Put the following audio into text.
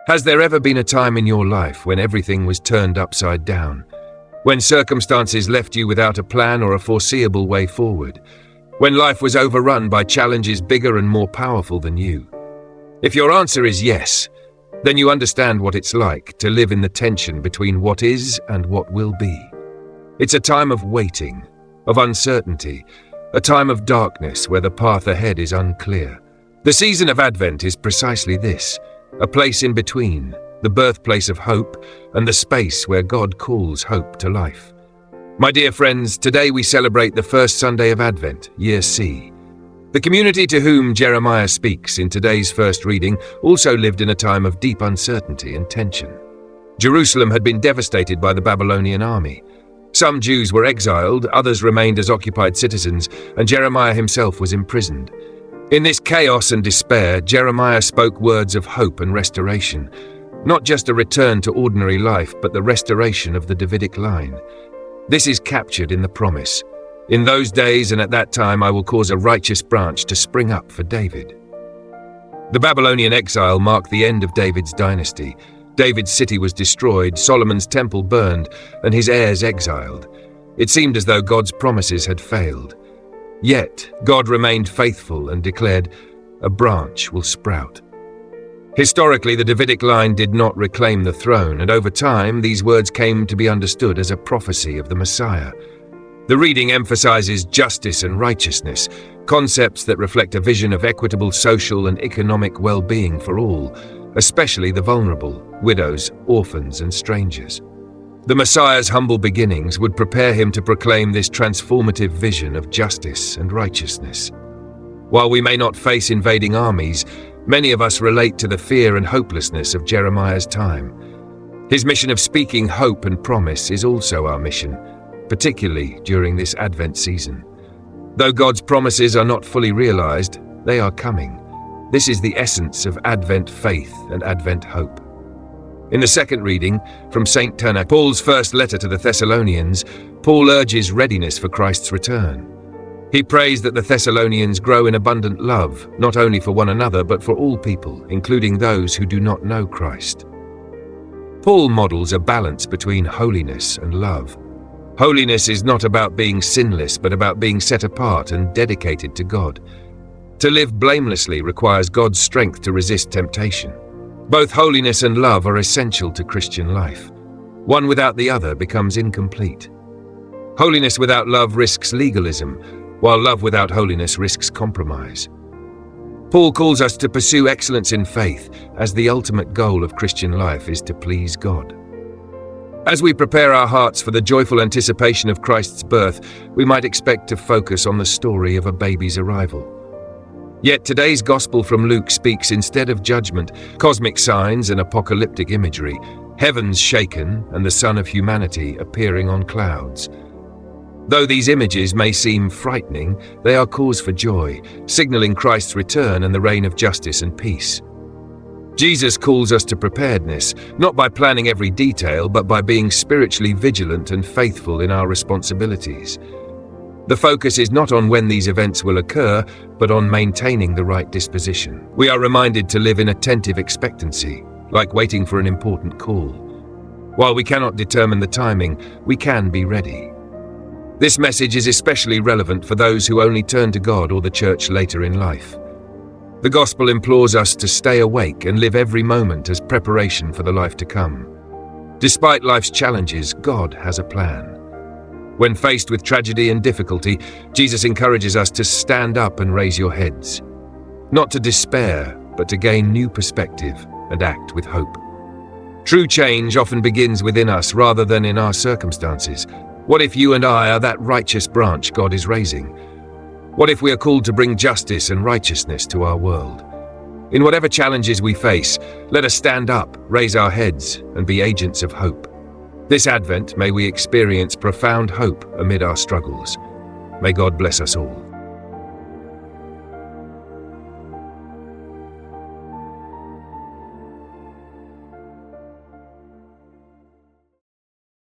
Has there ever been a time in your life when everything was turned upside down? When circumstances left you without a plan or a foreseeable way forward? When life was overrun by challenges bigger and more powerful than you? If your answer is yes, then you understand what it's like to live in the tension between what is and what will be. It's a time of waiting, of uncertainty, a time of darkness where the path ahead is unclear. The season of Advent is precisely this, a place in between, the birthplace of hope and the space where God calls hope to life. My dear friends, today we celebrate the first Sunday of Advent, Year C. The community to whom Jeremiah speaks in today's first reading also lived in a time of deep uncertainty and tension. Jerusalem had been devastated by the Babylonian army. Some Jews were exiled, others remained as occupied citizens, and Jeremiah himself was imprisoned. In this chaos and despair, Jeremiah spoke words of hope and restoration, not just a return to ordinary life, but the restoration of the Davidic line. This is captured in the promise. In those days and at that time I will cause a righteous branch to spring up for David. The Babylonian exile marked the end of David's dynasty. David's city was destroyed, Solomon's temple burned, and his heirs exiled. It seemed as though God's promises had failed. Yet, God remained faithful and declared, "A branch will sprout." Historically, the Davidic line did not reclaim the throne, and over time, these words came to be understood as a prophecy of the Messiah. The reading emphasizes justice and righteousness, concepts that reflect a vision of equitable social and economic well-being for all, especially the vulnerable, widows, orphans, and strangers. The Messiah's humble beginnings would prepare him to proclaim this transformative vision of justice and righteousness. While we may not face invading armies, many of us relate to the fear and hopelessness of Jeremiah's time. His mission of speaking hope and promise is also our mission, particularly during this Advent season. Though God's promises are not fully realized, they are coming. This is the essence of Advent faith and Advent hope. In the second reading, from St. Turner, Paul's first letter to the Thessalonians, Paul urges readiness for Christ's return. He prays that the Thessalonians grow in abundant love, not only for one another but for all people, including those who do not know Christ. Paul models a balance between holiness and love. Holiness is not about being sinless, but about being set apart and dedicated to God. To live blamelessly requires God's strength to resist temptation. Both holiness and love are essential to Christian life. One without the other becomes incomplete. Holiness without love risks legalism, while love without holiness risks compromise. Paul calls us to pursue excellence in faith, as the ultimate goal of Christian life is to please God. As we prepare our hearts for the joyful anticipation of Christ's birth, we might expect to focus on the story of a baby's arrival. Yet today's Gospel from Luke speaks instead of judgment, cosmic signs and apocalyptic imagery, heavens shaken and the Son of Humanity appearing on clouds. Though these images may seem frightening, they are cause for joy, signaling Christ's return and the reign of justice and peace. Jesus calls us to preparedness, not by planning every detail, but by being spiritually vigilant and faithful in our responsibilities. The focus is not on when these events will occur, but on maintaining the right disposition. We are reminded to live in attentive expectancy, like waiting for an important call. While we cannot determine the timing, we can be ready. This message is especially relevant for those who only turn to God or the church later in life. The Gospel implores us to stay awake and live every moment as preparation for the life to come. Despite life's challenges, God has a plan. When faced with tragedy and difficulty, Jesus encourages us to stand up and raise your heads. Not to despair, but to gain new perspective and act with hope. True change often begins within us rather than in our circumstances. What if you and I are that righteous branch God is raising? What if we are called to bring justice and righteousness to our world? In whatever challenges we face, let us stand up, raise our heads, and be agents of hope. This Advent, may we experience profound hope amid our struggles. May God bless us all.